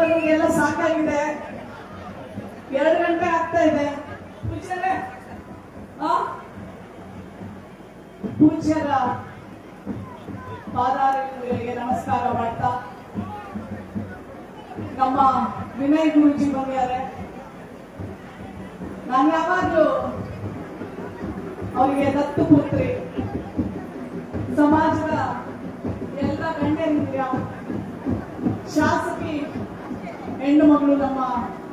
ಬರೋರಿಗೆಲ್ಲ ಸಾಕಾಗಿದೆ. 2 ಗಂಟೆ ಆಗ್ತಾ ಇದೆ. ಪೂಜ್ಯರ ಪಾದಾರಗಳಿಗೆ ನಮಸ್ಕಾರ ಮಾಡ್ತಾ, ನಮ್ಮ ವಿನಯ್ ಗುರುಜಿ ಬಂದಿದ್ದಾರೆ. ನಾನು ಯಾವಾಗಲೂ ಅವರಿಗೆ ದತ್ತು ಪುತ್ರಿ, ಸಮಾಜದ ಎಲ್ಲ ಗಣ್ಯರಿದ್ದೀರ, ಶಾಸಕಿ ಹೆಣ್ಣು ಮಗಳು ನಮ್ಮ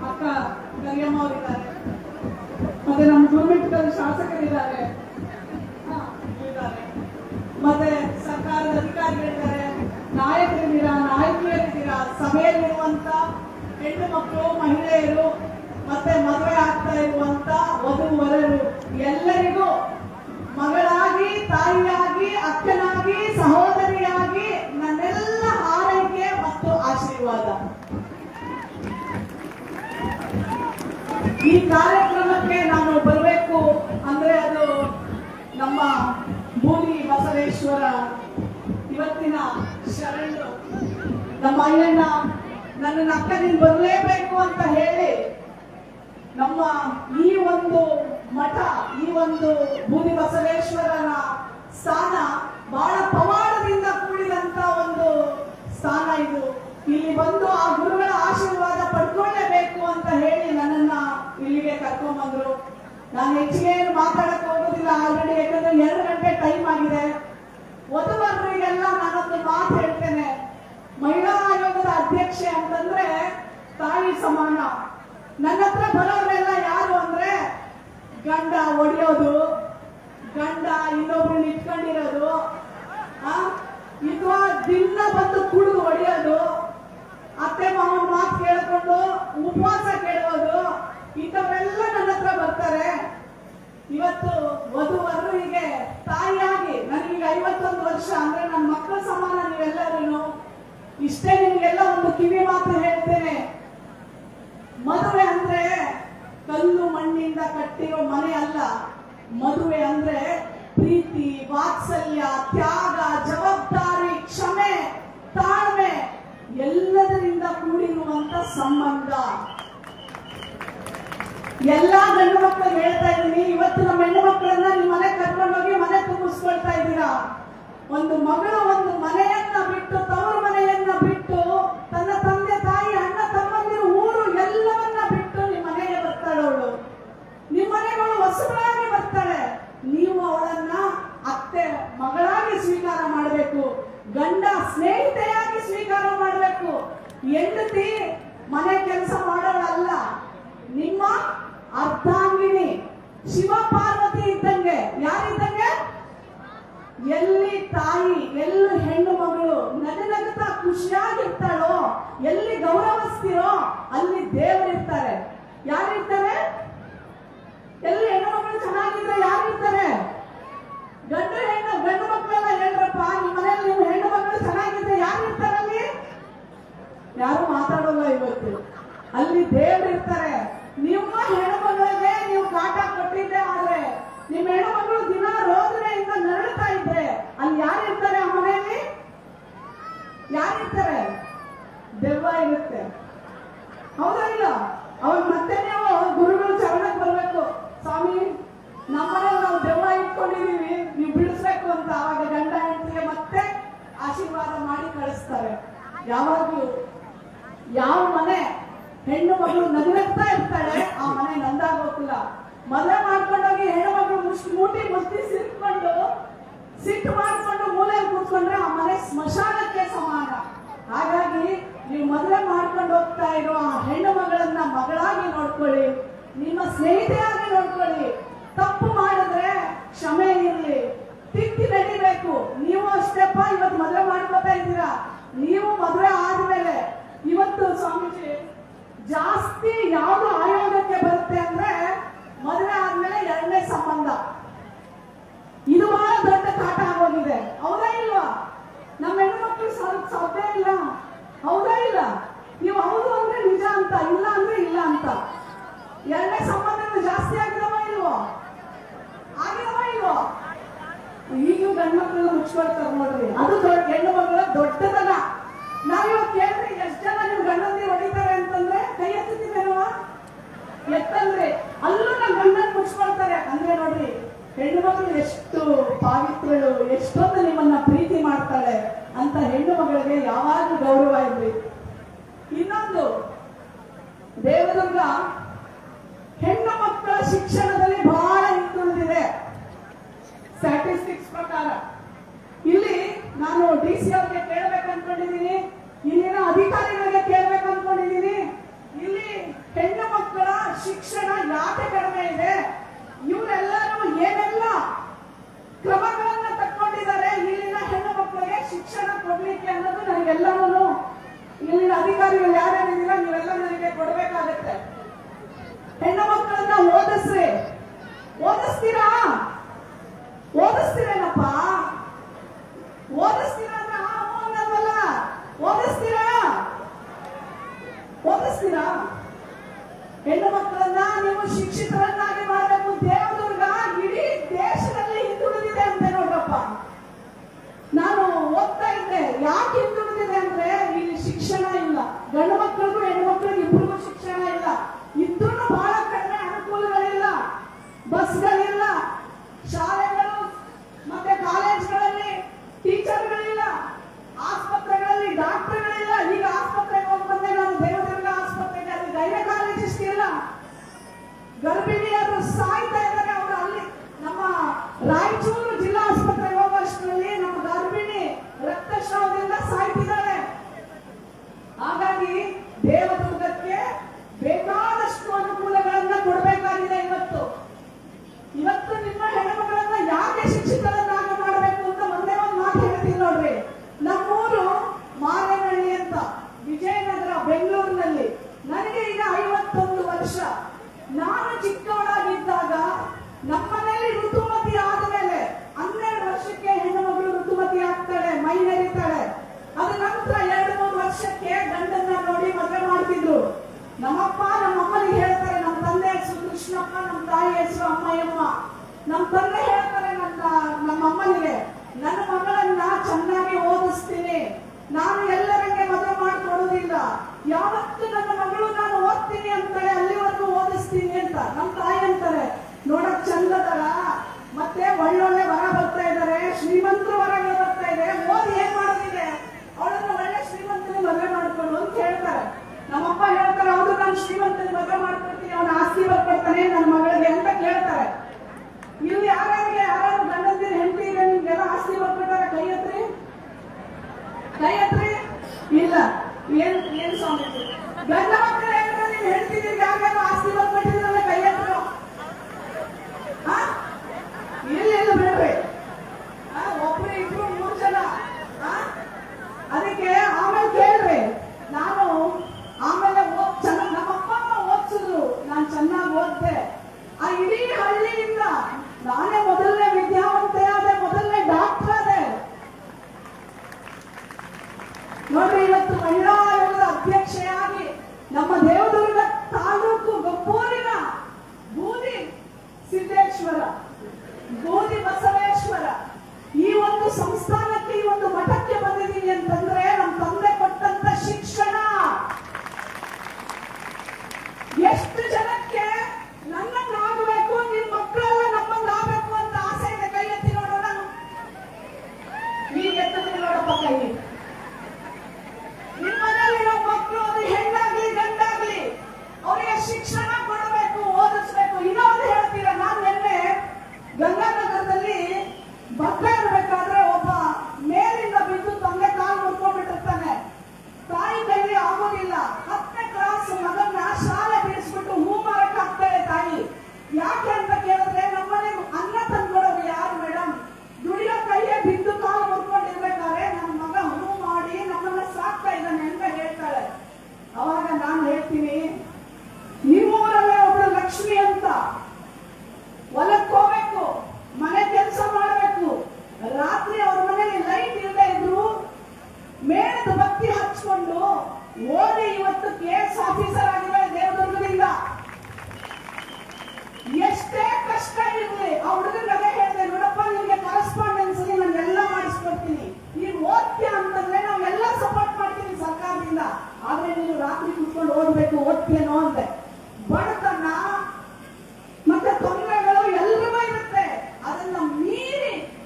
ಅಕ್ಕ ಕರಿಯಮ್ಮ ಅವರಿದ್ದಾರೆ, ಮತ್ತೆ ನಮ್ಮ ಗುರುಮಿಟ್ಟದ ಶಾಸಕರಿದ್ದಾರೆ, ಮತ್ತೆ ಸರ್ಕಾರದ ಅಧಿಕಾರಿಗಳಿದ್ದಾರೆ, ನಾಯಕರಿದ್ದೀರಾ, ನಾಯಕಿಯರಿದ್ದೀರಾ, ಸಭೆಯಲ್ಲಿರುವಂತ ಹೆಣ್ಣು ಮಕ್ಕಳು, ಮಹಿಳೆಯರು, ಮತ್ತೆ ಮದುವೆ ಆಗ್ತಾ ಇರುವಂತ ವಧು-ವರರು ಎಲ್ಲರಿಗೂ ಮಗಳಾಗಿ, ತಾಯಿಯಾಗಿ, ಅಕ್ಕನಾಗಿ, ಸಹೋದರಿಯಾಗಿ ನನ್ನೆಲ್ಲ ಹಾರೈಕೆ ಮತ್ತು ಆಶೀರ್ವಾದ. ಈ ಕಾರ್ಯಕ್ರಮಕ್ಕೆ ನಾನು ಬರಬೇಕು ಅಂದ್ರೆ ಅದು ನಮ್ಮ ಬೂದಿ ಬಸವೇಶ್ವರ ಇವತ್ತಿನ ಶರಣರು ನಮ್ಮ ಅಯ್ಯಣ್ಣ ನನ್ನ ಅಕ್ಕ ನೀನು ಬರಲೇಬೇಕು ಅಂತ ಹೇಳಿ ನಮ್ಮ ಈ ಒಂದು ಮಠ, ಈ ಒಂದು ಬೂದಿ ಬಸವೇಶ್ವರನ ಸ್ಥಾನ ಬಹಳ ಪವಾಡದಿಂದ ಕೂಡಿದಂತ ಒಂದು ಸ್ಥಾನ ಇದು. ಇಲ್ಲಿ ಬಂದು ಆ ಗುರುಗಳ ಆಶೀರ್ವಾದ ಪಡ್ಕೊಳ್ಳೇಬೇಕು ಅಂತ ಹೇಳಿ ನನ್ನನ್ನ ಇಲ್ಲಿಗೆ ಕರ್ಕೊಂಡ್ ಬಂದ್ರು. ನಾನು ಹೆಚ್ಚಿಗೆ ಏನು ಮಾತಾಡಕ್ ಹೋಗೋದಿಲ್ಲ ಆಲ್ರೆಡಿ, ಯಾಕಂದ್ರೆ 2 ಗಂಟೆ ಟೈಮ್ ಆಗಿದೆ. ವಧುವರರಿಗೆಲ್ಲ ನಾನೊಂದು ಮಾತು ಹೇಳ್ತೇನೆ. ಮಹಿಳಾ ಆಯೋಗದ ಅಧ್ಯಕ್ಷೆ ಅಂತಂದ್ರೆ ತಾಯಿ ಸಮಾನ. ನನ್ನ ಹತ್ರ ಬರೋರೆಲ್ಲ ಯಾರು ಅಂದ್ರೆ ಗಂಡ ಹೊಡೆಯೋದು, ಗಂಡ ಇನ್ನೊಬ್ರನ್ನ ಇಟ್ಕೊಂಡಿರೋದು, ಅಥವಾ ದಿನ ಬಂದು ಕುಡಿದು ಹೊಡೆಯೋದು, ಅತ್ತೆ ಮಾವನ ಮಾತು ಕೇಳ್ಕೊಂಡು ಉಪವಾಸ ಕೇಳೋದು, ಇಂಥವರೆಲ್ಲ ನನ್ನ ಹತ್ರ ಬರ್ತಾರೆ. ಇವತ್ತು ವಧುವರರಿಗೆ ತಾಯಿಯಾಗಿ ನನಗೀಗ 51 ವರ್ಷ, ಅಂದ್ರೆ ನನ್ನ ಮಕ್ಕಳ ಸಮಾನ ನೀವೆಲ್ಲರೂ. ಇಷ್ಟೇ ನಿಮ್ಗೆಲ್ಲ ಒಂದು ಕಿವಿ ಮಾತು ಹೇಳ್ತೇನೆ. ಮದುವೆ ಅಂದ್ರೆ ಕಲ್ಲು ಮಣ್ಣಿಂದ ಕಟ್ಟಿರೋ ಮನೆ ಅಲ್ಲ. ಮದುವೆ ಅಂದ್ರೆ ಪ್ರೀತಿ, ವಾತ್ಸಲ್ಯ, ತ್ಯಾಗ, ಜವಾಬ್ದಾರಿ, ಕ್ಷಮೆ, ತಾಳ್ಮೆ ಎಲ್ಲದರಿಂದ ಕೂಡಿರುವಂತ ಸಂಬಂಧ. ಎಲ್ಲಾ ಗಂಡು ಮಕ್ಕಳು ಹೇಳ್ತಾ ಇದ್ದೀನಿ, ಇವತ್ತು ನಮ್ಮ ಹೆಣ್ಣು ಮಕ್ಕಳನ್ನ ನಿಮ್ಮ ಮನೆ ಕರ್ಕೊಂಡೋಗಿ ಮನೆ ತುಂಬಿಸ್ಕೊಳ್ತಾ ಇದ್ದೀರಾ. ಒಂದು ಮಗಳು ಒಂದು ಮನೆಯನ್ನ ಬಿಟ್ಟು, ತವರು ಮನೆಯನ್ನ ಬಿಟ್ಟು, ತನ್ನ ತಂದೆ ತಾಯಿ, ಅಣ್ಣ ತಮ್ಮಂದಿರು, ಊರು ಎಲ್ಲವನ್ನ ಬಿಟ್ಟು ನಿಮ್ಮ ಮನೆಗೆ ಬರ್ತಾಳೆ ಅವಳು. ನಿಮ್ಮ ಮನೆಗಳು ಹೊಸಬಳಾಗಿ ಬರ್ತಾಳೆ. ನೀವು ಅವಳನ್ನ ಅತ್ತೆ ಮಗಳಾಗಿ ಸ್ವೀಕಾರ ಮಾಡಬೇಕು, ಗಂಡ ಸ್ನೇಹಿತೆಯಾಗಿ ಸ್ವೀಕಾರ ಮಾಡಬೇಕು. ಹೆಂಡತಿ ಮನೆ ಕೆಲಸ ಮಾಡೋಳಲ್ಲ, ನಿಮ್ಮ ಅರ್ಧಾಂಗಿನಿ, ಶಿವ ಪಾರ್ವತಿ ಇದ್ದಂಗೆ. ಯಾರಿದ್ದಂಗೆ? ಎಲ್ಲಿ ತಾಯಿ, ಎಲ್ಲಿ ಹೆಣ್ಣು ಮಗಳು ನಗನಗುತ್ತಾ ಖುಷಿಯಾಗಿರ್ತಾಳೋ, ಎಲ್ಲಿ ಗೌರವಿಸ್ತೀರೋ ಅಲ್ಲಿ ದೇವರಿರ್ತಾರೆ. ಯಾರಿರ್ತಾರೆ? ಎಲ್ಲಿ ಹೆಣ್ಣು ಮಕ್ಕಳು ಚೆನ್ನಾಗಿದ್ರೆ ಯಾರಿರ್ತಾರೆ? ಗಂಡು ಮಕ್ಕಳೆಲ್ಲ ಹೇಳ್ರಪ್ಪ, ನಿಮ್ಮ ಮನೆಯಲ್ಲಿ ನೀವು ಹೆಣ್ಣು ಮಕ್ಕಳು ಚೆನ್ನಾಗಿದ್ರೆ ಯಾರಿರ್ತಾರೆ ಅಲ್ಲಿ? ಯಾರು ಮಾತಾಡೋಲ್ಲ ಇವತ್ತು. ಅಲ್ಲಿ ದೇವರಿರ್ತಾರೆ. ನಿಮ್ಮ ಹೆಣ್ಣು ಮಗಳಿಗೆ ನೀವು ಕಾಟ ಕೊಟ್ಟಿದ್ದೆ ಆದ್ರೆ, ನಿಮ್ಮ ಹೆಣ್ಣು ಮಗಳು ದಿನ ರೋದನೆಯಿಂದ ನರಳುತ್ತಾ ಇದ್ರೆ ಅಲ್ಲಿ ಯಾರಿರ್ತಾರೆ? ಆ ಮನೆಯಲ್ಲಿ ಯಾರಿರ್ತಾರೆ? ದೆವ್ವ ಇರುತ್ತೆ. ಹೌದಾ ಇಲ್ಲ? ಅವಾಗ ಮತ್ತೆ ನೀವು ಗುರುಗಳು ಚರಣಕ್ಕೆ ಬರ್ಬೇಕು. ಸ್ವಾಮಿ, ನಮ್ಮನೇಲಿ ನಾವು ದೆವ್ವ ಇಟ್ಕೊಂಡಿದೀವಿ, ನೀವು ಬಿಡಿಸ್ಬೇಕು ಅಂತ. ಅವಾಗ ಗಂಡ ಹೆಂಡತಿಗೆ ಮತ್ತೆ ಆಶೀರ್ವಾದ ಮಾಡಿ ಕಳಿಸ್ತಾರೆ. ಯಾವಾಗ್ಲೂ ಯಾವ ಮನೆ ಹೆಣ್ಣು ಮಗಳು ನಗನಗ್ತಾ ಇರ್ತಾಳೆ ಆ ಮನೆ ನಂದಾಗೋಕಿಲ್ಲ. ಮದುವೆ ಮಾಡ್ಕೊಂಡೋಗಿ ಹೆಣ್ಣು ಮಗಳು ಮೂಟಿ ಮುಷ್ಟಿ ಸಿಟ್ಟು ಮಾಡ್ಕೊಂಡು ಮೂಲೆಯಲ್ಲಿ ಕೂತ್ಕೊಂಡ್ರೆ ಆ ಮನೆ ಸ್ಮಶಾನಕ್ಕೆ ಸಮಾನ. ಹಾಗಾಗಿ ನೀವು ಮದುವೆ ಮಾಡ್ಕೊಂಡು ಹೋಗ್ತಾ ಇರೋ ಆ ಹೆಣ್ಣು ಮಗಳನ್ನ ಮಗಳಾಗಿ ನೋಡ್ಕೊಳ್ಳಿ, ನಿಮ್ಮ ಸ್ನೇಹಿತೆಯಾಗಿ ನೋಡ್ಕೊಳ್ಳಿ. ತಪ್ಪು ಮಾಡಿದ್ರೆ ಕ್ಷಮೆ ಇರಲಿ, ತಿದ್ದಿ ನಡಿಬೇಕು. ನೀವು ಅಷ್ಟೇಪ್ಪ, ಇವತ್ತು ಮದುವೆ ಮಾಡ್ಕೊತಾ ಇದ್ದೀರಾ, ನೀವು ಮದುವೆ ಆದ್ಮೇಲೆ ಇವತ್ತು ಸ್ವಾಮೀಜಿ ಜಾಸ್ತಿ ಯಾವುದು ಆಯೋಗಕ್ಕೆ ಬರುತ್ತೆ ಅಂದ್ರೆ ಮದುವೆ ಆದ್ಮೇಲೆ 2ನೇ ಸಂಬಂಧ. ಇದು ಬಹಳ ದೊಡ್ಡ ಕಾಟ ಆಗೋಗಿದೆ. ಹೌದಾ ಇಲ್ವಾ? ನಮ್ಮ ಹೆಣ್ಣು ಮಕ್ಕಳು ಸಾಧ್ಯ ಇಲ್ಲ. ಹೌದಾ ಇಲ್ಲ? ನೀವು ಹೌದು ಅಂದ್ರೆ ನಿಜ ಅಂತ, ಇಲ್ಲ ಅಂದ್ರೆ ಇಲ್ಲ ಅಂತ. 2ನೇ ಸಂಬಂಧಗಳು ಜಾಸ್ತಿ ಆಗಿದವ ಇಲ್ವೋ? ಆಗಿದವ ಇಲ್ವೋ? ಈಗಲೂ ಗಂಡು ಮಕ್ಕಳನ್ನ ಮುಚ್ಕೊಳ್ತಾರೆ ನೋಡ್ರಿ. ಅದು ಹೆಣ್ಣು ಮಕ್ಕಳ ದೊಡ್ಡತನ. ನಾವಿವಾಗ ಕೇಳಿದ್ರೆ ಎಷ್ಟು ಜನ ನೀವು ಗಂಡಂದಿ ಹೊಡಿತಾರೆ ಹೆಣ್ಣು ಮಗಳು ಎಷ್ಟು ಪಾವಿತ್ರಳು, ಎಷ್ಟೊಂದು ನಿಮ್ಮನ್ನ ಪ್ರೀತಿ ಮಾಡ್ತಾಳೆ ಅಂತ ಹೆಣ್ಣು ಮಗಳಿಗೆ ಯಾವಾಗಲೂ ಗೌರವ ಇರಲಿ. ಇನ್ನೊಂದು, ದೇವದುರ್ಗ ಹೆಣ್ಣು ಮಕ್ಕಳ ಶಿಕ್ಷಣದಲ್ಲಿ ಬಹಳ ಹಿಂದುಳಿದಿದೆ. ಸ್ಟ್ಯಾಟಿಸ್ಟಿಕ್ಸ್ ಪ್ರಕಾರ ಇಲ್ಲಿ ನಾನು DC ಅವರಿಗೆ ಕೇಳಬೇಕು ಅನ್ಕೊಂಡಿದ್ದೀನಿ, ಇಲ್ಲಿನ ಅಧಿಕಾರಿಗಳಿಗೆ ಕೇಳಬೇಕು ಅನ್ಕೊಂಡಿದ್ದೀನಿ. ಇಲ್ಲಿ ಹೆಣ್ಣು ಮಕ್ಕಳ ಶಿಕ್ಷಣ ಯಾಕೆ ಕಡಿಮೆ ಇದೆ, ಇವರೆಲ್ಲರೂ ಏನೆಲ್ಲ ಕ್ರಮಗಳನ್ನ ತಕ್ಕೊಂಡಿದ್ದಾರೆ ಇಲ್ಲಿನ ಹೆಣ್ಣು ಮಕ್ಕಳಿಗೆ ಶಿಕ್ಷಣ ಕೊಡ್ಲಿಕ್ಕೆ ಅನ್ನೋದು ನನಗೆಲ್ಲವೂ ಇಲ್ಲಿನ ಅಧಿಕಾರಿಗಳು ಯಾರ್ಯಾರಿದ್ದೀರಾ ನೀವೆಲ್ಲ ನನಗೆ ಕೊಡ್ಬೇಕಾಗತ್ತೆ. ಹೆಣ್ಣು ಮಕ್ಕಳನ್ನ ಓದಿಸ್ತೀರಾ? ಓದಿಸ್ತೀರೇನಪ್ಪ? ಓದಿಸ್ತೀರಾ ಅಂದ್ರೆ ಅನ್ನೋದಲ್ಲ, ಓದಿಸ್ತೀರಾ? ಹೆಣ್ಣು ಮಕ್ಕಳನ್ನ ನೀವು ಶಿಕ್ಷಿತರನ್ನಾಗಿ ಮಾಡಬೇಕು. ದೇವದುರ್ಗ ಇಡೀ ದೇಶದಲ್ಲಿ ಹಿಂದುಳಿದಿದೆ ಅಂತ ನೋಡ್ರಪ್ಪ. ನಾನು ಓದ್ತಾ ಇದ್ದೆ, ಯಾಕೆ ಹಿಂದುಳಿದಿದೆ ಅಂದ್ರೆ ಇಲ್ಲಿ ಶಿಕ್ಷಣ ಇಲ್ಲ. ಗಂಡು ಮಕ್ಕಳಿಗೂ ಹೆಣ್ಣು ಮಕ್ಕಳಿಗೂ ಇಬ್ಬರಿಗೂ ಶಿಕ್ಷಣ ಇಲ್ಲ. ಇದ್ರೂ ಬಹಳ ಕಡಿಮೆ, ಅನುಕೂಲಗಳಿಲ್ಲ, ಬಸ್ಗಳಿಲ್ಲ, ಶಾಲೆಗಳು ಮತ್ತೆ ಕಾಲೇಜ್ಗಳಲ್ಲಿ ಟೀಚರ್ಗಳಿಲ್ಲ, ಆಸ್ಪತ್ರೆಗಳಲ್ಲಿ ಡಾಕ್ಟರ್ಗಳಿಲ್ಲ. ಈಗ ಆಸ್ಪತ್ರೆಗೆ ಹೋಗಿ ಬಂದೆ ನಾನು, ದೇವದುರ್ಗ ಆಸ್ಪತ್ರೆಗೆ, ಅಲ್ಲಿ ಗೈನಕಾಲಜಿಸ್ಟ್ ಇಲ್ಲ. ಗರ್ಭಿಣಿಯರು ಸಾಯ್ತಾ ಇದ್ದಾರೆ. ಅವರು ಅಲ್ಲಿ ನಮ್ಮ ರಾಯಚೂರು ಜಿಲ್ಲಾ ಆಸ್ಪತ್ರೆಗೆ ಹೋಗುವಷ್ಟರಲ್ಲಿ ನಮ್ಮ ಗರ್ಭಿಣಿ ರಕ್ತಸ್ರಾವದಿಂದ ಸಾಯ್ತಿದ್ದಾಳೆ. ಹಾಗಾಗಿ ದೇವದುರ್ಗಕ್ಕೆ ಬೇಕಾದಷ್ಟು ಅನುಕೂಲಗಳನ್ನ ಕೊಡಬೇಕಾಗಿದೆ. ಇವತ್ತು ನಿಮ್ಮ ಹೆಣ್ಣುಮಕ್ಕಳನ್ನ ಯಾಕೆ ಶಿಕ್ಷಿತರನ್ನಾಗಿ ಮಾಡಬೇಕು ಅಂತ ಒಂದೇ ಒಂದು ಮಾತು ಹೇಳ್ತೀನಿ ನೋಡ್ರಿ. ನಮ್ಮೂರು ಮಾರೇನಹಳ್ಳಿ ಅಂತ, ವಿಜಯನಗರ, ಬೆಂಗಳೂರಿನಲ್ಲಿ. ನನಗೆ ಈಗ 51 ವರ್ಷ. ನಾನು ಚಿಕ್ಕವಳಾಗಿದ್ದಾಗ ನಮ್ಮನೇಲಿ ಋತುಮತಿ ಆದಮೇಲೆ 12 ವರ್ಷಕ್ಕೆ ಹೆಣ್ಣು ಮಗಳು ಋತುಮತಿ ಆಗ್ತಾಳೆ, ಮೈ ನೆರಿತಾಳೆ. ಅದ ನಂತರ 2-3 ವರ್ಷಕ್ಕೆ ಗಂಡನ್ನ ನೋಡಿ ಮದುವೆ ಮಾಡ್ತಿದ್ರು. ನಮ್ಮಪ್ಪ ನಮ್ಮಮ್ಮನಿಗೆ ಹೇಳ್ತಾರೆ, ನಮ್ಮ ತಂದೆ ಹೆಸರು ಕೃಷ್ಣಪ್ಪ, ನಮ್ಮ ತಾಯಿ ಹೆಸರು ಅಮ್ಮಯ್ಯಮ್ಮ. ನಮ್ಮ ತಂದೆ ಹೇಳ್ತಾರೆ ನಮ್ಮಮ್ಮನಿಗೆ, ನನ್ನ ಮಗಳನ್ನ ಚೆನ್ನಾಗಿ ಓದಿಸ್ತೀನಿ, ನಾನು ಎಲ್ಲರಂಗೆ ಮದುವೆ ಮಾಡಿಕೊಡೋದಿಲ್ಲ, ಯಾವತ್ತು ನನ್ನ ಮಗಳು ನಾನು ಓದ್ತೀನಿ ಅಂತಾಳೆ ಅಲ್ಲಿವರೆಗೂ ಓದಿಸ್ತೀನಿ ಅಂತ. ನಮ್ಮ ತಾಯಿ ಅಂತಾರೆ, ನೋಡಕ್ ಚಂದದಲ್ಲ, ಮತ್ತೆ ಒಳ್ಳೊಳ್ಳೆ ವರ ಬರ್ತಾ ಇದ್ದಾರೆ, ಶ್ರೀಮಂತರು ವರಗಳು ಬರ್ತಾ ಇದೆ, ಓದಿ ಏನ್ ಮಾಡೋದಿದೆ, ಅವಳನ್ನ ಒಳ್ಳೆ ಶ್ರೀಮಂತನಿಗೆ ಮದುವೆ ಮಾಡ್ಕೊಂಡು ಅಂತ ಹೇಳ್ತಾರೆ. ನಮ್ಮಪ್ಪ ಹೇಳ್ತಾರೆ, ಹೌದು ನಾನು ಶ್ರೀಮಂತನಿಗೆ ಮದುವೆ ಮಾಡ್ಕೊಡ್ತೀನಿ, ಅವನ ಆಸ್ತಿ ಬರ್ಕೊಡ್ತಾನೆ ನನ್ನ ಮಗಳಿಗೆ ಅಂತ ಕೇಳ್ತಾರೆ. ಇಲ್ಲಿ ಯಾರ್ಯಾರು ಗಂಡಂದಿರ ಹೆಂಡತಿಗೆ ನಿಮ್ಗೆಲ್ಲ ಆಸ್ತಿ ಬರ್ಕೊಟ್ಟಾರೆ? ಕೈ ಹತ್ರಿ. ಇಲ್ಲ, ಏನ್ ಸ್ವಾಮಿ, ಗಂಡ ಮಕ್ಕಳು ಹೇಳಿದ್ರೆ ನೀವು ಹೆಂಡತಿಗೆ ಯಾರ್ಯಾರು ಆಸ್ತಿ ಬರ್ಕೊಟ್ಟಿದ್ರಲ್ಲ, ಕೈ ಹತ್ರ. ಇಲ್ಲ ಬೇಡ್ರಿ, ಒಬ್ರು ಇಬ್ರು 3 ಜನ. ಅದಕ್ಕೆ ಆಮೇಲೆ ಕೇಳ್ರಿ, ನಾನು ಆಮೇಲೆ ನಮ್ಮಪ್ಪ ಓದಿಸಿದ್ರು, ನಾನು ಚೆನ್ನಾಗಿ ಓದ್ದೆ. ಆ ಇಡೀ ಹಳ್ಳಿಯಿಂದ ನಾನೇ ಮೊದಲನೇ ವಿದ್ಯಾವಂತೆ ಆದೆ, ಮೊದಲನೇ ಡಾಕ್ಟರ್ ಆದೆ.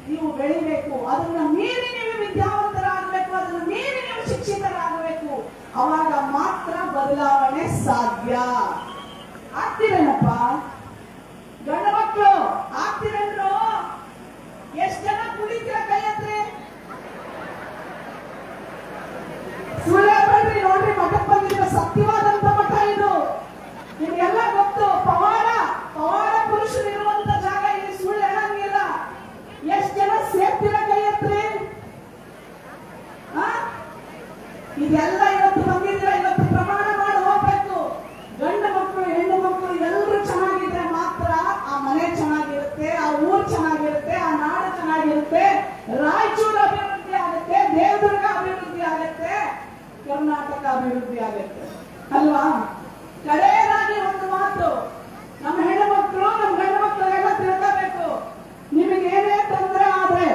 ನೀವು ಬೆಳಿಬೇಕು. ಅದನ್ನ ಮೀರಿ ನೀವು ವಿದ್ಯಾವಂತರಾಗಬೇಕು, ಅದನ್ನ ಮೀರಿ ನೀವು ಶಿಕ್ಷಿತರಾಗಬೇಕು. ಅವಾಗ ಮಾತ್ರ ಬದಲಾವಣೆ ಸಾಧ್ಯ. ಆಗ್ತೀರೇನಪ್ಪ ಗಂಡ ಮಕ್ಕಳು? ಆಗ್ತೀರೇನ್ರು? ಎಷ್ಟು ಜನ ಕುಡಿತೀರ ಕೈ ಎತ್ರಿ? ಸುಳ್ಳು ಹೇಳ್ಬೇಡ್ರಿ. ನೋಡ್ರಿ, ಮಠಕ್ಕೆ ಬಂದಿರೋ ಸತ್ಯವಾದಂತ ಮಠ ಇದು. ನಿಮ್ಗೆಲ್ಲ ಗೊತ್ತು. ಪವಾಡ ಪುರುಷರು ಇರುವಂತ ಜಾಗ. ಇಲ್ಲಿ ಸುಳ್ಳು ಹೇಳಂಗಿಲ್ಲ. ಎಷ್ಟು ಜನ ಸೇರ್ತೀರ ಕೈ ಎತ್ರಿ? ಇದೆಲ್ಲ ಇವತ್ತು ಬಂದಿದ್ರೆ ಇವತ್ತು ಪ್ರಮಾಣ ಮಾಡಿ ಹೋಗ್ಬೇಕು. ಗಂಡು ಮಕ್ಕಳು ಹೆಣ್ಣು ಮಕ್ಕಳು ಎಲ್ಲರೂ ಚೆನ್ನಾಗಿದ್ರೆ ಮಾತ್ರ ಆ ಮನೆ ಚೆನ್ನಾಗಿರುತ್ತೆ, ಆ ಊರು ಚೆನ್ನಾಗಿರುತ್ತೆ, ಆ ನಾಡು ಚೆನ್ನಾಗಿರುತ್ತೆ, ರಾಯಚೂರು ಅಭಿವೃದ್ಧಿ ಆಗುತ್ತೆ, ದೇವದುರ್ಗ ಅಭಿವೃದ್ಧಿ ಆಗುತ್ತೆ, ಕರ್ನಾಟಕ ಅಭಿವೃದ್ಧಿ ಆಗುತ್ತೆ ಅಲ್ವಾ? ಕಡೆಯದಾಗಿ ಒಂದು ಮಾತು, ನಮ್ಮ ಹೆಣ್ಣು ಮಕ್ಕಳು ನಮ್ಮ ಗಂಡು ಮಕ್ಕಳೆಲ್ಲ ತಿಳ್ಕೋಬೇಕು. ನಿಮಗೆ ಏನೇ ತೊಂದರೆ ಆದ್ರೆ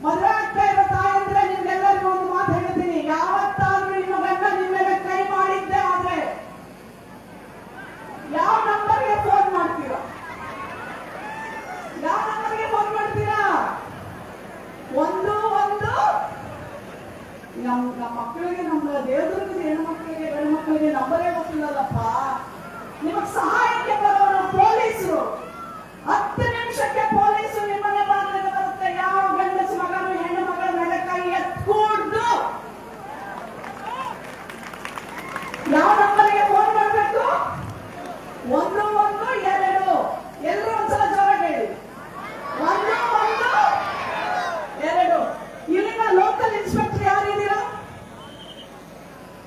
ಮದುವೆ ಆಗ್ತಾ ಇರೋ ತಾಯಿ ಅಂದ್ರೆ ನಿಮ್ಗೆಲ್ಲರಿಗೂ ಒಂದು ಮಾತು ಹೇಳ್ತೀನಿ. ಯಾವತ್ತಾದ್ರೂ ನಿಮ್ಮ ಗಂಡ ನಿಮ್ಮ ಮೇಲೆ ಕೈ ಮಾಡಿದ್ದೆ ಆದ್ರೆ ಯಾವ ನಂಬರ್ಗೆ ಫೋನ್ ಮಾಡ್ತೀರಾ? ಯಾವ ನಂಬರ್ಗೆ ಫೋನ್ ಮಾಡ್ತೀರಾ? ಒಂದು ನಮ್ಮ ಮಕ್ಕಳಿಗೆ, ನಮ್ಮ ದೇವದುರ್ಗದ ಹೆಣ್ಣು ಮಕ್ಕಳಿಗೆ ಗಂಡು ಮಕ್ಕಳಿಗೆ ನಂಬರೇ ಗೊತ್ತಿಲ್ಲಲ್ಲಪ್ಪ. ನಿಮಗ್ ಸಹಾಯಕ್ಕೆ ಬರೋರು ಪೊಲೀಸರು. 10 ನಿಮಿಷಕ್ಕೆ ಪೊಲೀಸರು ನಿಮ್ಮನೆ ಬಾಗಿಲಿಗೆ ಬರುತ್ತೆ. ಯಾವ ಗಂಡಸ ಮಗನು ಹೆಣ್ಣು ಮಗಳ ಮೇಲೆ ಕೈ ಎತ್ಕೊಂಡು ಯಾವ ನಂಬರಿಗೆ ಫೋನ್ ಮಾಡಬೇಕು? 112. ಎಲ್ಲರೂ ಒಂದ್ಸಲ ಜೋರಾಗಿ ಹೇಳಿ, 112. ಇಲ್ಲಿನ ಲೋಕಲ್ ಇನ್ಸ್ಪೆಕ್ಟರ್ ಯಾರಿದ್ದೀರಾ?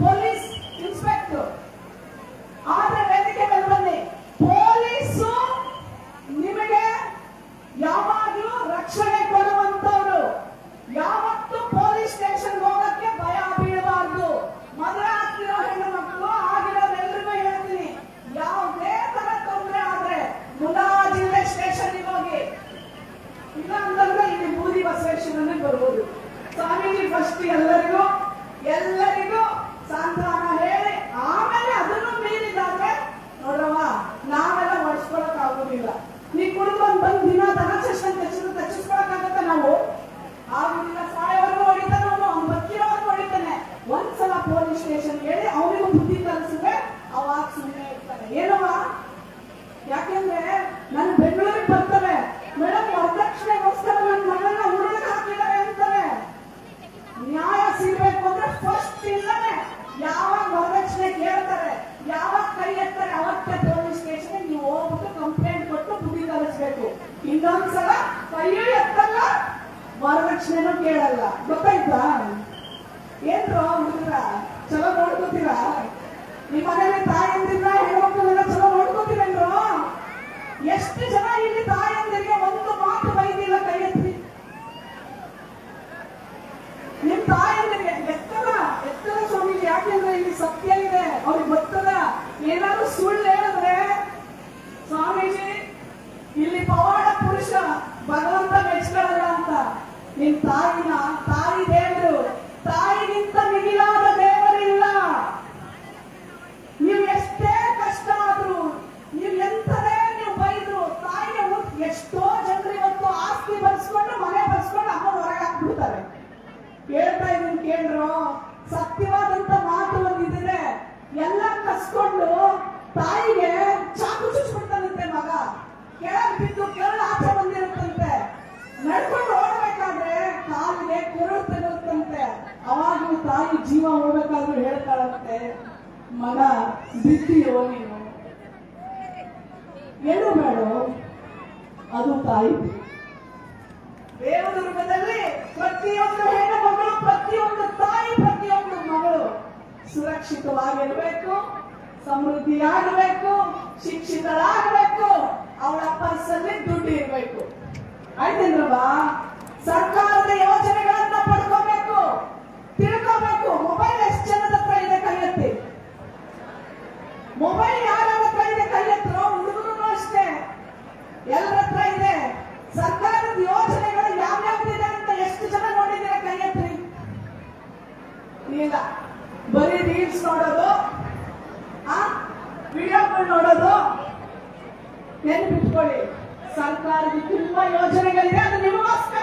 Police inspector. ಆದ್ರೆ ವೇದಿಕೆ ಮೇಲೆ ಬನ್ನಿ. ಪೊಲೀಸು ನಿಮಗೆ ಯಾವಾಗಲೂ ರಕ್ಷಣೆ ಕೊಡುವಂತವ್ರು. ಯಾವತ್ತು ಪೊಲೀಸ್ ಸ್ಟೇಷನ್ ಹೋಗಕ್ಕೆ ಭಯ ಬೀಳಬಾರ್ದು. ಮದುವೆ ಆಗ್ತಿರೋ ಹೆಣ್ಣು ಮಕ್ಕಳು ಆಗಿರೋರೆಲ್ಲರಿಗೂ ಹೇಳ್ತೀನಿ, ಯಾವುದೇ ತರ ತೊಂದರೆ ಆದ್ರೆ ಮುಲಾಜಿಲ್ಲೆ ಸ್ಟೇಷನ್ ಹೋಗಿ. ಇಲ್ಲ ಅಂತಂದ್ರೆ ಇಲ್ಲಿ ಬೂದಿ ಬಸವೇಶ್ವರನೇ ಬರ್ಬೋದು. ಸ್ವಾಮೀಜಿ ಫಸ್ಟ್ ಎಲ್ಲರಿಗೂ ಸಾಂತ್ವನ ಹೇಳಿ ಆಮೇಲೆ ಅದನ್ನು ಮೀರಿದಾದ್ರೆ ನೋಡ್ರವ ನಾವೆಲ್ಲ ಹೊಡ್ಸ್ಕೊಳಕ್ ಆಗೋದಿಲ್ಲ. ನೀ ಕುಡ್ಕೊಂಡ್ ಬಂದ್ ದಿನ ದನ ತಚ್ಚಿಸ್ಕೊಳಕ್ಕಾಗತ್ತ? ನಾವು ಆಗುದಿಲ್ಲ. ಸಾಯವರೆಗೂ ಹೊಡಿತಾನೆ ಅವನು, ಅವ್ನು ಬದುಕಿರೋವರೆಗೂ ಹೊಡಿತಾನೆ. ಒಂದ್ಸಲ ಪೊಲೀಸ್ ಸ್ಟೇಷನ್ ಹೇಳಿ ಅವನಿಗೂ ಬುದ್ಧಿ ಕಲಿಸಿದ್ರೆ ಅವಾಗ ಸುಮ್ಮನೆ ಇರ್ತಾನೆ. ಏನವ? ಯಾಕೆಂದ್ರೆ ನಾನು ಬೆಂಗಳೂರಿಗೆ ಬರ್ತಾರೆ, ಮೇಡಮ್ ವರದಕ್ಷಿಣೆಗೋಸ್ಕರ ನನ್ನ ಮಗಳನ್ನ ಹುಡುಗ ಹಾಕಿದ್ದಾರೆ ಅಂತಾರೆ. ನ್ಯಾಯ ಸಿಗ್ಬೇಕು ಅಂದ್ರೆ ಫಸ್ಟ್ ಇಲ್ಲನೆ ಯಾವಾಗ ವರದಕ್ಷಿಣೆ ಕೇಳ್ತಾರೆ, ಯಾವಾಗ ಕೈ ಎತ್ತಾರೆ ಅವತ್ತೇ ಪೊಲೀಸ್ ಸ್ಟೇಷನ್ ನೀವು ಹೋಗ್ಬಿಟ್ಟು ಕಂಪ್ಲೇಂಟ್ ಕೊಟ್ಟು ಬುದ್ಧಿ ಕಲಿಸ್ಬೇಕು. ಇನ್ನೊಂದ್ಸಲ ಕೈಯೂ ಎತ್ತಲ್ಲ, ವರದಕ್ಷಿಣೆನೂ ಕೇಳಲ್ಲ. ಗೊತ್ತಾಯ್ತಾ? ಏನ್ರು ಹುಡುಗರ ಚಲೋ ನೋಡ್ಕೋತೀರಾ? ನಿಮ್ಮ ಮನೇಲಿ ತಾಯಂದಿರ ಹೆಣ್ಮಕ್ಳೆಲ್ಲ ಚಲೋ ನೋಡ್ಕೋತೀರೇನ್ರು? ಎಷ್ಟು ಜನ ಇಲ್ಲಿ ತಾಯಂದಿರಿಗೆ ಒಂದು ಮಾತು ಬೈದಿಲ್ಲ? ಕೈ ಎತ್ತಿ. ನಿಮ್ ತಾಯಂದಿರಿಗೆ ಎತ್ತಲ ಸ್ವಾಮೀಜಿ. ಯಾಕೆಂದ್ರೆ ಇಲ್ಲಿ ಸತ್ಯ ಇದೆ, ಅವ್ರಿಗೆ ಗೊತ್ತದ. ಏನಾದ್ರು ಸುಳ್ಳು ಹೇಳಿದ್ರೆ ಸ್ವಾಮೀಜಿ ಇಲ್ಲಿ ಪವಾಡ ಪುರುಷ ಭಗವಂತ ಮೆಚ್ಕೊಳ್ಳಲ್ಲ ಅಂತ. ನಿಮ್ ತಾಯಿ ದೇವರು, ತಾಯಿಗಿಂತ ಮಿಗಿಲಾದ ದೇವರಿಲ್ಲ. ನೀವು ಎಷ್ಟೇ ಕಷ್ಟ ಆದ್ರೂ, ನೀವು ಎಂತದೇ ನೀವು ಬೈದ್ರು, ತಾಯಿಗೆ ಎಷ್ಟೋ ಜನರು ಇವತ್ತು ಆಸ್ತಿ ಬರ್ಸ್ಕೊಂಡು ಮನೆ ಬರ್ಸ್ಕೊಂಡು ಅಮ್ಮ ಹೊರಗೆ ಹಾಕ್ಬಿಡ್ತಾರೆ. ಕೇಳ್ತಾ ಇದೀನಿ ಕೇಳ್ರು, ಸತ್ಯವಾದಂತ ಮಾತು ಒಂದಿದ್ರೆ ಎಲ್ಲ ಕಸ್ಕೊಂಡು ತಾಯಿಗೆ ಚಾಕು ಚುಚ್ಬಿಡ್ತಾನಂತೆ ಮಗ. ಕೆಳಗೆ ಬಿದ್ದು ಕೆರಳು ಆಚೆ ಬಂದಿರುತ್ತಂತೆ. ನಡ್ಕೊಂಡು ಓಡಬೇಕಾದ್ರೆ ಕಾಲಿಗೆ ಕೆರಳು ತಗಿರುತ್ತಂತೆ. ಅವಾಗೂ ತಾಯಿ ಜೀವ ಹೋಗ್ಬೇಕಾದ್ರೂ ಹೇಳ್ತಾಳಂತೆ, ಮಗ ಬಿದ್ದೀಯೋ ನೀನು, ಏನು ಬೇಡ, ಅದು ತಾಯಿ. ದೇವದುರ್ಗದಲ್ಲಿ ಪ್ರತಿಯೊಂದು ಹೆಣ್ಣು ಮಗಳು, ಪ್ರತಿಯೊಂದು ತಾಯಿ, ಪ್ರತಿಯೊಂದು ಮಗಳು ಸುರಕ್ಷಿತವಾಗಿರ್ಬೇಕು, ಸಮೃದ್ಧಿಯಾಗಬೇಕು, ಶಿಕ್ಷಿತರಾಗಬೇಕು, ಅವಳ ಪರ್ಸಲ್ಲಿ ದುಡ್ಡು ಇರಬೇಕು. ಆಯ್ತೇನ್ರವ? ಸರ್ಕಾರದ ಯೋಜನೆಗಳನ್ನ ಪಡ್ಕೋಬೇಕು, ತಿಳ್ಕೋಬೇಕು. ಮೊಬೈಲ್ ಎಷ್ಟು ಜನದ ಹತ್ರ ಇದೆ? ಕೈ ಎತ್ತಿ. ಮೊಬೈಲ್ ಯಾರ ಹತ್ರ ಇದೆ? ಕೈ ಎತ್ತರು. ಹುಡುಗರು ಅಷ್ಟೇ, ಎಲ್ಲರ ಹತ್ರ ಇದೆ. ಸರ್ಕಾರದ ಯೋಜನೆಗಳು ಯಾವ್ಯಾವ್ದಿದೆ ಅಂತ ಎಷ್ಟು ಜನ ನೋಡಿದ್ದೀರಾ? ಕೈ ಎತ್ತಿ. ಇಲ್ಲ, ಬರೀ ರೀಲ್ಸ್ ನೋಡೋದು, ವಿಡಿಯೋಗಳು ನೋಡೋದು. ನೆನಪಿಟ್ಕೊಳ್ಳಿ, ಸರ್ಕಾರದ ತುಂಬಾ ಯೋಜನೆಗಳಿದೆ, ಅದು ನಿಮಗೋಸ್ಕರ.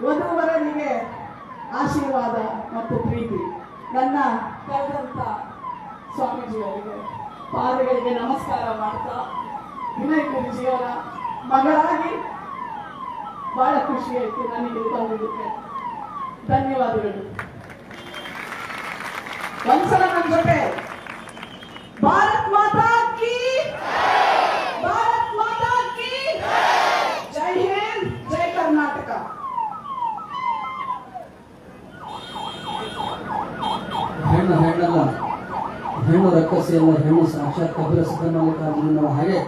ವಧುವರನಿಗೆ ಆಶೀರ್ವಾದ ಮತ್ತು ಪ್ರೀತಿ. ನನ್ನ ಕರೆದಂತ ಸ್ವಾಮೀಜಿಯವರಿಗೆ ಪಾದಗಳಿಗೆ ನಮಸ್ಕಾರ ಮಾಡ್ತಾ, ವಿನಯ್ ಗುರುಜಿಯವರ ಮಗಳಾಗಿ ಬಹಳ ಖುಷಿ ಆಯ್ತು ನನಗೆ ಬಂದಿದ್ದಕ್ಕೆ. ಧನ್ಯವಾದಗಳು. ಒಂದ್ಸಲ ನನ್ನ ಜೊತೆ ಭಾರತ್ ಮಾತಾ ಕಿ, ಭಾರತ್ ಮಾತಾ ಕಿ, ಜೈ ಹಿಂದ್, ಜೈ ಕರ್ನಾಟಕ. ಹೆಣ್ಣು ರಕ್ಕಸಿಯಲ್ಲ, ಹೆಣ್ಣು ಸಾಕ್ಷಾತ್ ಕಪಿಲ ಸಿದ್ದಮಲ್ಲಿಕಾರ್ಜುನರ ಹಾಗೆ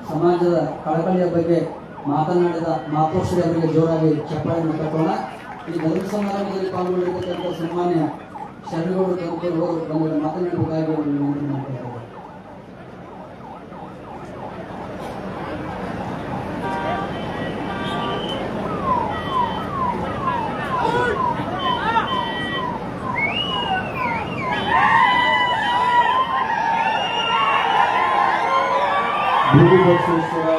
ಸಮಾಜದ ಕಳಕಳಿಯ ಬಗ್ಗೆ ಮಾತನಾಡಿದ ಮಾತೋಶ್ರೀ ಅವರಿಗೆ ಜೋರಾಗಿ ಚಪ್ಪಾಳೆಯನ್ನು ಕಟ್ಟೋಣ. ಈ ಧರ್ಮ ಸಮಾರಂಭದಲ್ಲಿ ಪಾಲ್ಗೊಂಡಿರತಕ್ಕಂಥ ಸನ್ಮಾನ್ಯ ಶರಣಗೌಡ ಕರ್ಕರು ಬಂದು ಮಾತನಾಡಬೇಕಾಗಿ ಅವರು ವಿನಂತಿ ಮಾಡ್ತಾರೆ. ಭೂಮಿಬಸವೇಶ್ವರ